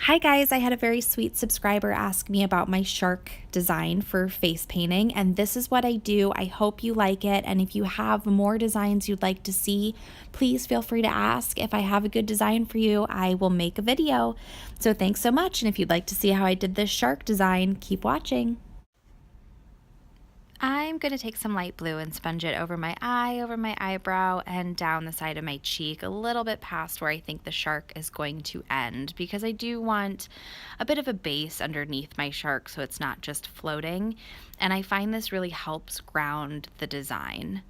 Hi guys, I had a very sweet subscriber ask me about my shark design for face painting, and this is what I do. I hope you like it, and if you have more designs you'd like to see, please feel free to ask. If I have a good design for you, I will make a video. So thanks so much, and if you'd like to see how I did this shark design, keep watching. I'm going to take some light blue and sponge it over my eye, over my eyebrow, and down the side of my cheek, a little bit past where I think the shark is going to end, because I do want a bit of a base underneath my shark so it's not just floating, and I find this really helps ground the design.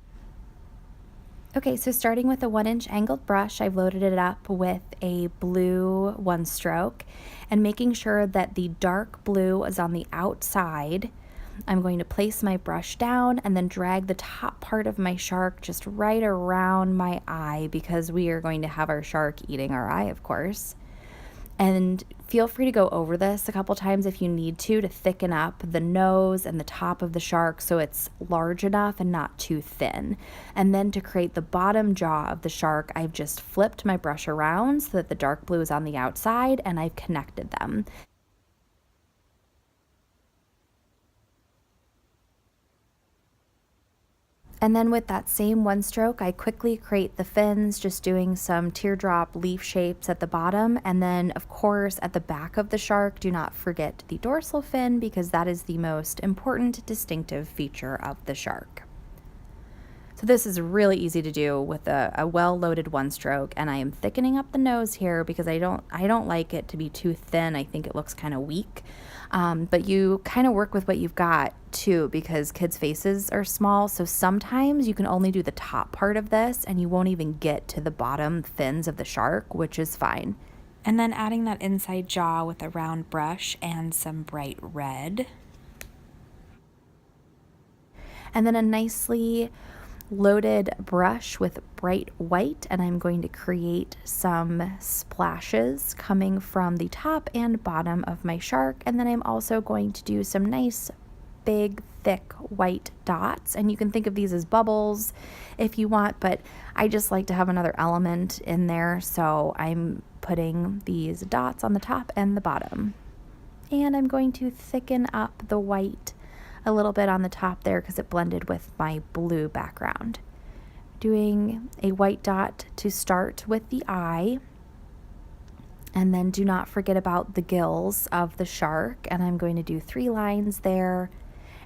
Okay, so starting with a 1-inch angled brush, I've loaded it up with a blue 1-stroke, and making sure that the dark blue is on the outside. I'm going to place my brush down and then drag the top part of my shark just right around my eye, because we are going to have our shark eating our eye, of course. And feel free to go over this a couple times if you need to thicken up the nose and the top of the shark so it's large enough and not too thin. And then to create the bottom jaw of the shark, I've just flipped my brush around so that the dark blue is on the outside, and I've connected them. And then with that same 1-stroke, I quickly create the fins, just doing some teardrop leaf shapes at the bottom. And then, of course, at the back of the shark, do not forget the dorsal fin, because that is the most important distinctive feature of the shark. So this is really easy to do with a well-loaded 1-stroke, and I am thickening up the nose here because I don't like it to be too thin. I think it looks kind of weak. But you kind of work with what you've got too, because kids' faces are small, so sometimes you can only do the top part of this and you won't even get to the bottom fins of the shark, which is fine. And then adding that inside jaw with a round brush and some bright red. And then a nicely loaded brush with bright white, and I'm going to create some splashes coming from the top and bottom of my shark. And then I'm also going to do some nice big thick white dots, and you can think of these as bubbles if you want, but I just like to have another element in there, so I'm putting these dots on the top and the bottom. And I'm going to thicken up the white a little bit on the top there because it blended with my blue background. Doing a white dot to start with the eye, and then do not forget about the gills of the shark, and I'm going to do 3 lines there.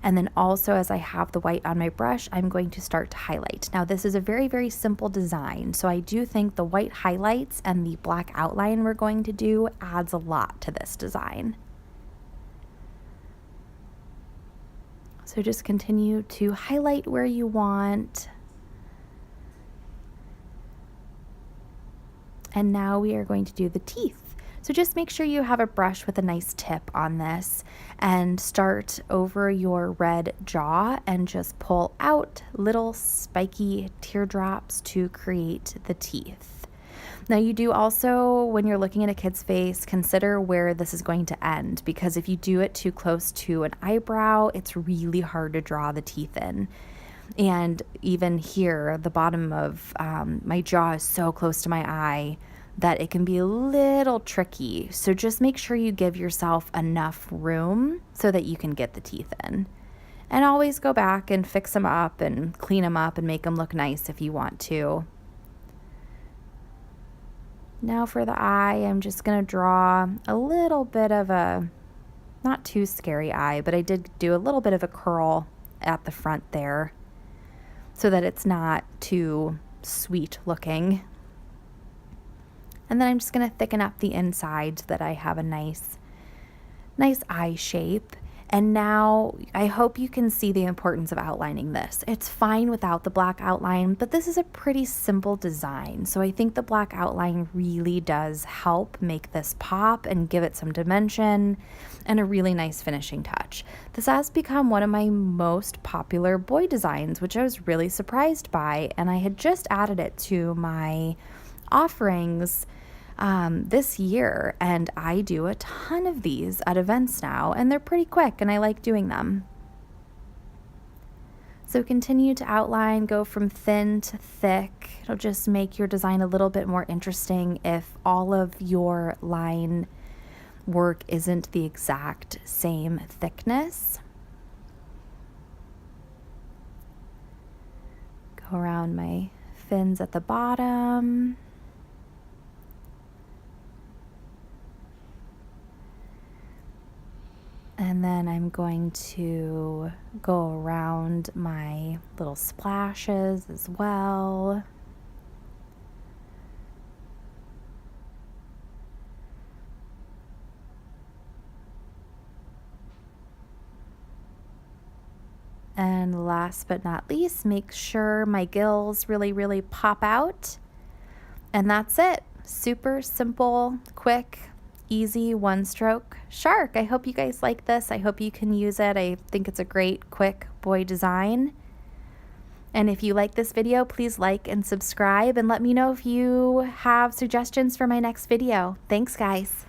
And then also, as I have the white on my brush, I'm going to start to highlight. Now this is a very, very simple design, so I do think the white highlights and the black outline we're going to do adds a lot to this design. So just continue to highlight where you want. And now we are going to do the teeth. So just make sure you have a brush with a nice tip on this, and start over your red jaw and just pull out little spiky teardrops to create the teeth. Now you do also, when you're looking at a kid's face, consider where this is going to end, because if you do it too close to an eyebrow, it's really hard to draw the teeth in. And even here, the bottom of my jaw is so close to my eye that it can be a little tricky. So just make sure you give yourself enough room so that you can get the teeth in. And always go back and fix them up and clean them up and make them look nice if you want to. Now for the eye, I'm just going to draw a little bit of a, not too scary eye, but I did do a little bit of a curl at the front there so that it's not too sweet looking. And then I'm just going to thicken up the inside so that I have a nice eye shape. And now I hope you can see the importance of outlining this. It's fine without the black outline, but this is a pretty simple design. So I think the black outline really does help make this pop and give it some dimension and a really nice finishing touch. This has become one of my most popular boy designs, which I was really surprised by, and I had just added it to my offerings this year, and I do a ton of these at events now, and they're pretty quick and I like doing them. So continue to outline, go from thin to thick. It'll just make your design a little bit more interesting if all of your line work isn't the exact same thickness. Go around my fins at the bottom. And then I'm going to go around my little splashes as well. And last but not least, make sure my gills really pop out. And that's it. Super simple, quick, easy one-stroke shark. I hope you guys like this. I hope you can use it. I think it's a great, quick boy design. And if you like this video, please like and subscribe and let me know if you have suggestions for my next video. Thanks, guys.